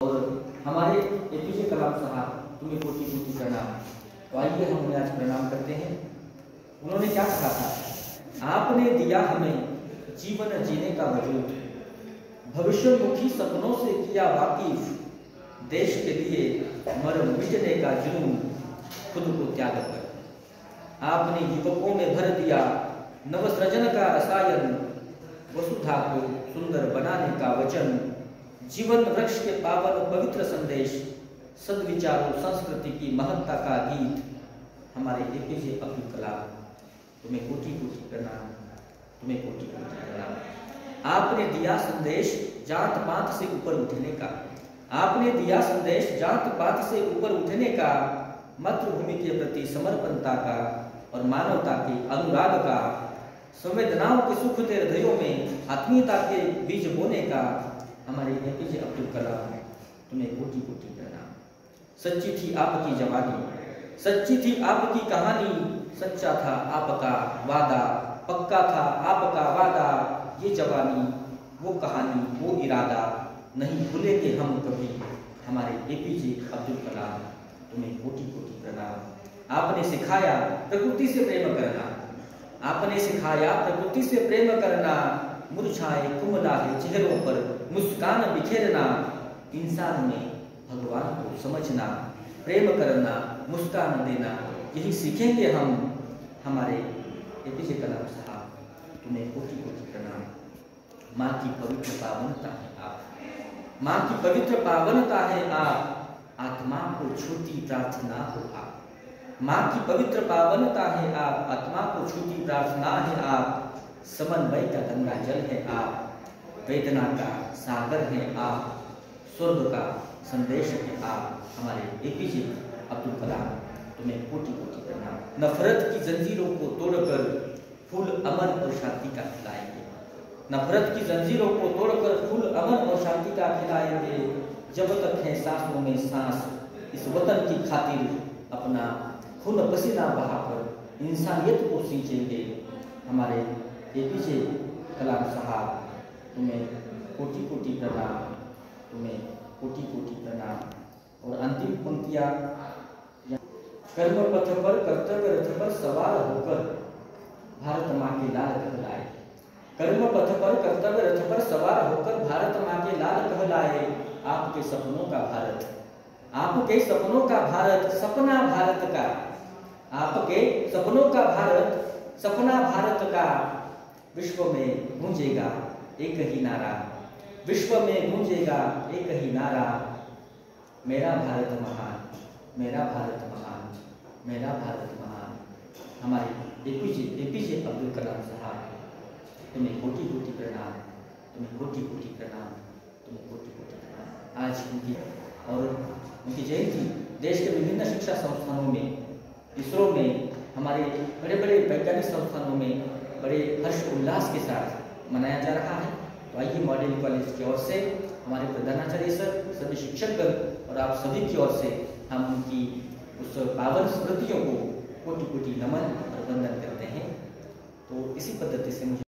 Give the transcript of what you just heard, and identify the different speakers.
Speaker 1: और हमारे एपीजे कलाम साहब तुम्हें कोटि कोटि प्रणाम। तो आइए हम उन्हें आज प्रणाम करते हैं। उन्होंने क्या कहा था? आपने दिया हमें जीवन जीने का वजूद, भविष्यमुखी सपनों से किया वाकिफ, देश के लिए मर मिटने का जुनून, खुद को त्याग कर आपने युवकों में भर दिया नवसृजन का रसायन, वसुधा को सुंदर बनाने का वचन, जीवन वृक्ष के पावन पवित्र संदेश, सद्विचारों संस्कृति की महत्ता का गीत। हमारे एपीजे अब्दुल कलाम, तुम्हें कोटि कोटि प्रणाम, तुम्हें कोटि कोटि प्रणाम। आपने दिया संदेश जात पात से ऊपर उठने का, आपने दिया संदेश जात पात से ऊपर उठने का, मातृभूमि के प्रति समर्पणता का और मानवता के अनुराग का, संवेदनाओं के सुख के हृदयों में आत्मीयता के बीज बोने का। हमारे एपीजे अब्दुल कलाम, तुम्हें कोटि कोटि प्रणाम। सच्ची थी आपकी जवानी, सच्ची थी आपकी कहानी, सच्चा था आपका वादा, पक्का था आपका वादा। ये जवानी, वो कहानी, वो इरादा नहीं भूलेंगे हम कभी। हमारे एपीजे अब्दुल कलाम, तुम्हें कोटि कोटि प्रणाम। आपने सिखाया प्रकृति से प्रेम करना, आपने सिखाया प्रकृति से प्रेम करना, मुरझाए कुमलाए चेहरों पर मुस्कान बिखेरना, इंसान में भगवान को समझना, प्रेम करना, मुस्कान देना, यही सीखेंगे हम। हमारे एपीजे कलाम साहब, तुम्हें कोटि कोटि प्रणाम। माँ की पवित्र पावनता है आप, माँ की पवित्र पावनता है आप, आत्मा को छूती प्रार्थना हो आप। माँ की पवित्र पावनता है आप, आत्मा को छूती प्रार्थना है आप, समन्वय का गंगा जल है आप, वेदना का सागर है आप, स्वर्ग का संदेश है आप। हमारे एपीजे अब्दुल कलाम, तुम्हें कोटि कोटि प्रणाम। नफरत की जंजीरों को तोड़कर फूल अमन और शांति का खिलाएंगे, नफरत की जंजीरों को तोड़कर फूल अमन और शांति का खिलाएंगे। जब तक है सांसों में सांस, इस वतन की खातिर अपना खून पसीना बहाकर इंसानियत को सींचेंगे। हमारे एपीजे कलाम साहब, तुम्हें कोटि कोटि प्रणाम, तुम्हें कोटि कोटि प्रणाम। और अंतिम पंक्तियां, कर्म पथ पर कर्तव्य रथ पर सवार होकर भारत माँ के लाल कहलाए, कर्म पथ पर कर्तव्य रथ पर सवार होकर भारत माँ के लाल कहलाए। आपके सपनों का भारत, आपके सपनों का भारत, सपना भारत का, आपके सपनों का भारत, सपना भारत का। विश्व में गूंजेगा एक ही नारा, विश्व में गूंजेगा एक ही नारा, मेरा भारत महान, मेरा भारत महान, मेरा भारत महान। हमारे एपीजे अब्दुल कलाम साहब, तुम्हें कोटि कोटि प्रणाम, तुम्हें कोटि कोटि प्रणाम, तुम्हें कोटि कोटि प्रणाम। आज उनकी जयंती देश के विभिन्न शिक्षा संस्थानों में, इसरो में, हमारे बड़े बड़े वैज्ञानिक संस्थानों में बड़े हर्ष उल्लास के साथ मनाया जा रहा है। तो आइए मॉडल कॉलेज की ओर से, हमारे प्रधानाचार्य सर, सभी शिक्षकगण और आप सभी की ओर से हम उनकी उस पावन स्मृतियों को कोटि कोटि नमन और वंदन करते हैं। तो इसी पद्धति से मुझे